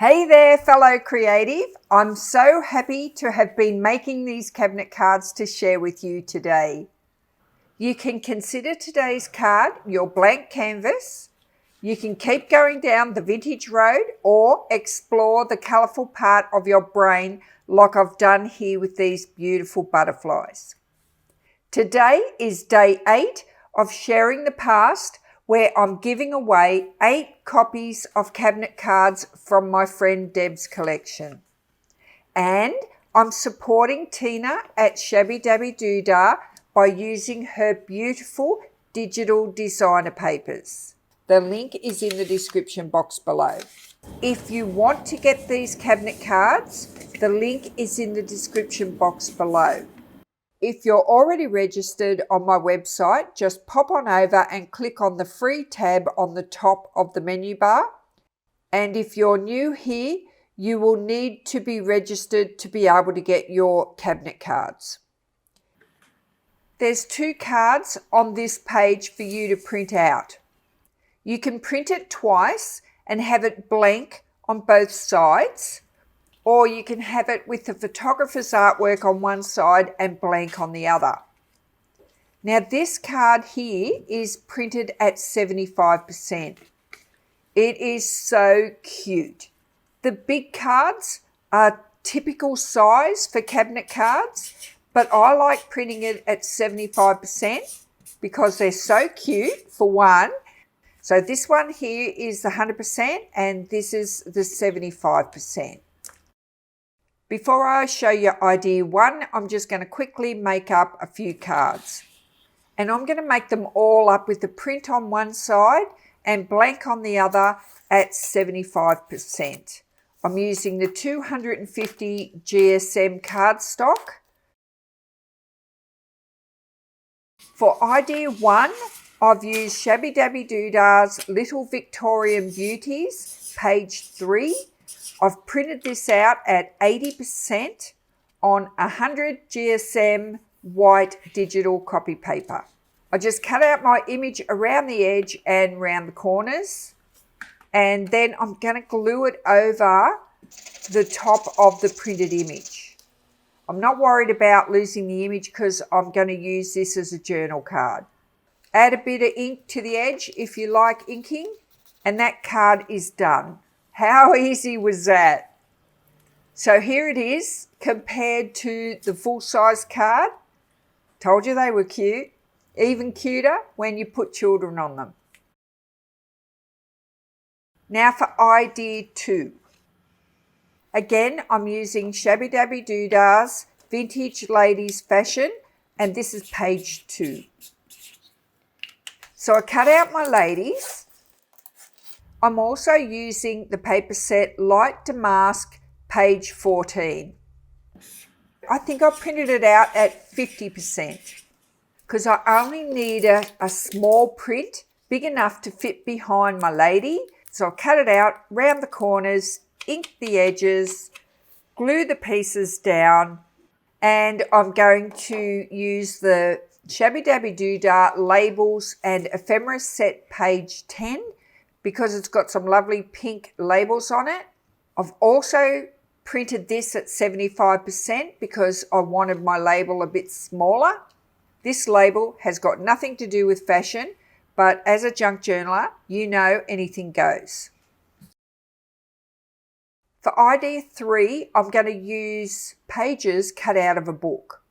Hey there, fellow creative. I'm so happy to have been making these cabinet cards to share with you today. You can consider today's card your blank canvas. You can keep going down the vintage road or explore the colourful part of your brain like I've done here with these beautiful butterflies. Today is day 8 of Sharing the Past, where I'm giving away 8 copies of cabinet cards from my friend Deb's collection. And I'm supporting Tina at 𝗵𝗶𝗶𝗀 by using her beautiful digital designer papers. The link is in the description box below. If you want to get these cabinet cards, the link is in the description box below. If you're already registered on my website, just pop on over and click on the free tab on the top of the menu bar. And if you're new here, you will need to be registered to be able to get your cabinet cards. There's 2 cards on this page for you to print out. You can print it twice and have it blank on both sides, or you can have it with the photographer's artwork on one side and blank on the other. Now this card here is printed at 75%. It is so cute. The big cards are typical size for cabinet cards, but I like printing it at 75% because they're so cute, for one. So this one here is the 100% and this is the 75%. Before I show you idea 1, I'm just going to quickly make up a few cards. And I'm going to make them all up with the print on one side and blank on the other at 75%. I'm using the 250 GSM cardstock. For idea 1, I've used 𝗵𝗶𝗶𝗀's Little Victorian Beauties, page 3. I've printed this out at 80% on 100 GSM white digital copy paper. I just cut out my image around the edge and around the corners, and then I'm going to glue it over the top of the printed image. I'm not worried about losing the image because I'm going to use this as a journal card. Add a bit of ink to the edge if you like inking, and that card is done. How easy was that? So here it is compared to the full-size card. Told you they were cute. Even cuter when you put children on them. Now for idea 2. Again, I'm using 𝗵𝗶𝗶𝗀's Vintage Ladies Fashion, and this is page 2. So I cut out my ladies. I'm also using the paper set Light Damask, page 14. I think I printed it out at 50% because I only need a small print, big enough to fit behind my lady. So I cut it out, round the corners, ink the edges, glue the pieces down, and I'm going to use the 𝗵𝗶𝗶𝗀 Labels and Ephemera set, page 10, because it's got some lovely pink labels on it. I've also printed this at 75% because I wanted my label a bit smaller. This label has got nothing to do with fashion, but as a junk journaler, you know anything goes. For idea 3, I'm going to use pages cut out of a book.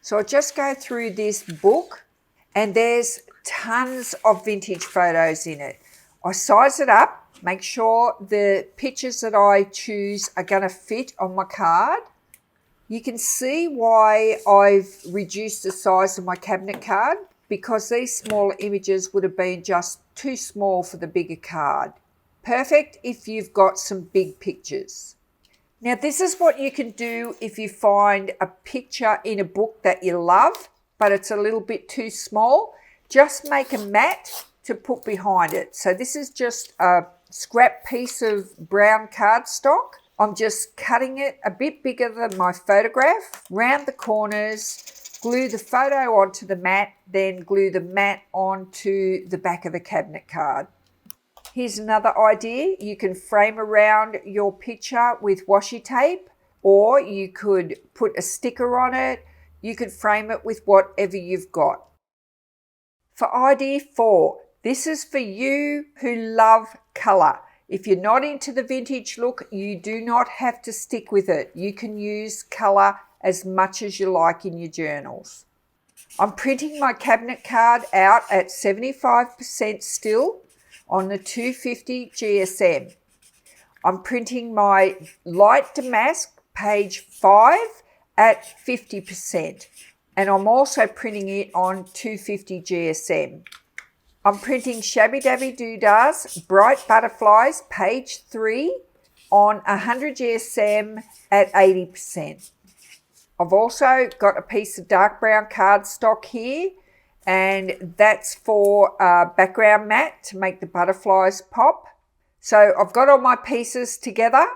So I'll just go through this book, and there's tons of vintage photos in it. I size it up, make sure the pictures that I choose are going to fit on my card. You can see why I've reduced the size of my cabinet card, because these smaller images would have been just too small for the bigger card. Perfect if you've got some big pictures. Now this is what you can do if you find a picture in a book that you love, but it's a little bit too small. Just make a mat to put behind it. So this is just a scrap piece of brown cardstock. I'm just cutting it a bit bigger than my photograph, round the corners, glue the photo onto the mat, then glue the mat onto the back of the cabinet card. Here's another idea. You can frame around your picture with washi tape, or you could put a sticker on it. You could frame it with whatever you've got. For idea 4, this is for you who love colour. If you're not into the vintage look, you do not have to stick with it. You can use colour as much as you like in your journals. I'm printing my cabinet card out at 75% still on the 250 GSM. I'm printing my light damask page 5 at 50%, and I'm also printing it on 250 GSM. I'm printing 𝗵𝗶𝗶𝗀𝗃 Bright Butterflies page 3 on 100 GSM at 80%. I've also got a piece of dark brown cardstock here, and that's for a background mat to make the butterflies pop. So I've got all my pieces together.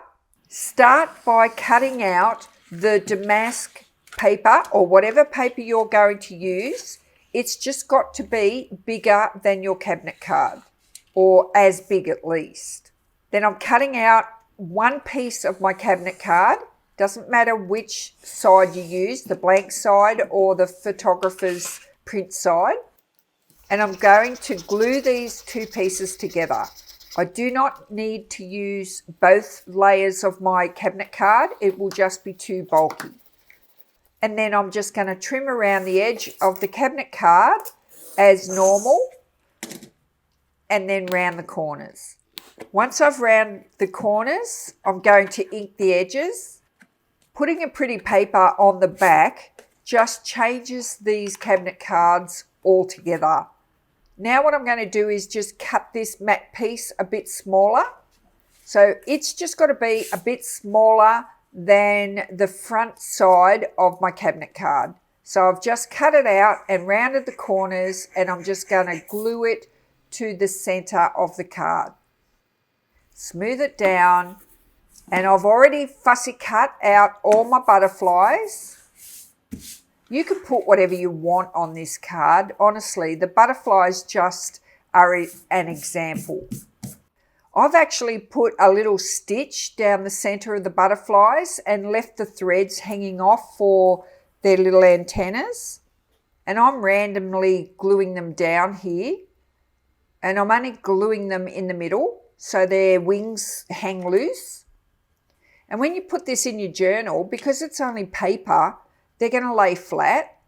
Start by cutting out the damask paper or whatever paper you're going to use. It's just got to be bigger than your cabinet card, or as big at least. Then I'm cutting out one piece of my cabinet card. Doesn't matter which side you use, the blank side or the photographer's print side. And I'm going to glue these two pieces together. I do not need to use both layers of my cabinet card. It will just be too bulky. And then I'm just going to trim around the edge of the cabinet card as normal, and then round the corners. Once I've round the corners, I'm going to ink the edges. Putting a pretty paper on the back just changes these cabinet cards altogether. Now what I'm going to do is just cut this matte piece a bit smaller. So it's just got to be a bit smaller than the front side of my cabinet card. So I've just cut it out and rounded the corners, and I'm just going to glue it to the center of the card. Smooth it down, and I've already fussy cut out all my butterflies. You can put whatever you want on this card. Honestly, the butterflies just are an example. I've actually put a little stitch down the center of the butterflies and left the threads hanging off for their little antennas. And I'm randomly gluing them down here. And I'm only gluing them in the middle so their wings hang loose. And when you put this in your journal, because it's only paper, they're going to lay flat.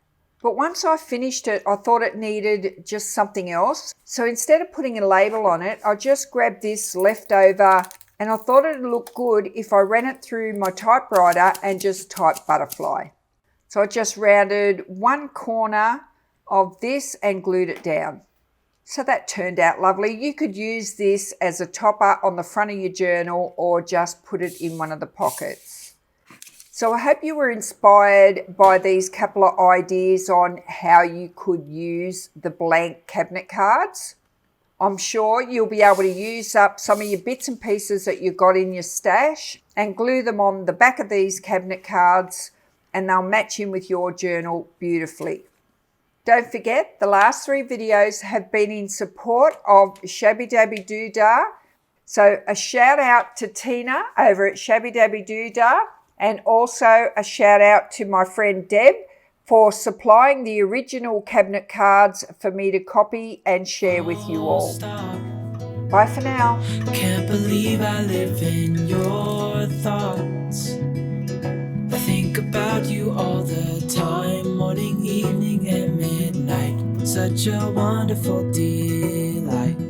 But once I finished it, I thought it needed just something else. So instead of putting a label on it, I just grabbed this leftover, and I thought it'd look good if I ran it through my typewriter and just typed butterfly. So I just rounded one corner of this and glued it down. So that turned out lovely. You could use this as a topper on the front of your journal, or just put it in one of the pockets. So I hope you were inspired by these couple of ideas on how you could use the blank cabinet cards. I'm sure you'll be able to use up some of your bits and pieces that you've got in your stash and glue them on the back of these cabinet cards, and they'll match in with your journal beautifully. Don't forget, the last 3 videos have been in support of 𝗵𝗶𝗶𝗀𝗃. So a shout out to Tina over at 𝗵𝗶𝗶𝗀𝗃. And also a shout out to my friend Deb for supplying the original cabinet cards for me to copy and share with you all. Bye for now. Can't believe I live in your thoughts. I think about you all the time, morning, evening, and midnight. Such a wonderful delight.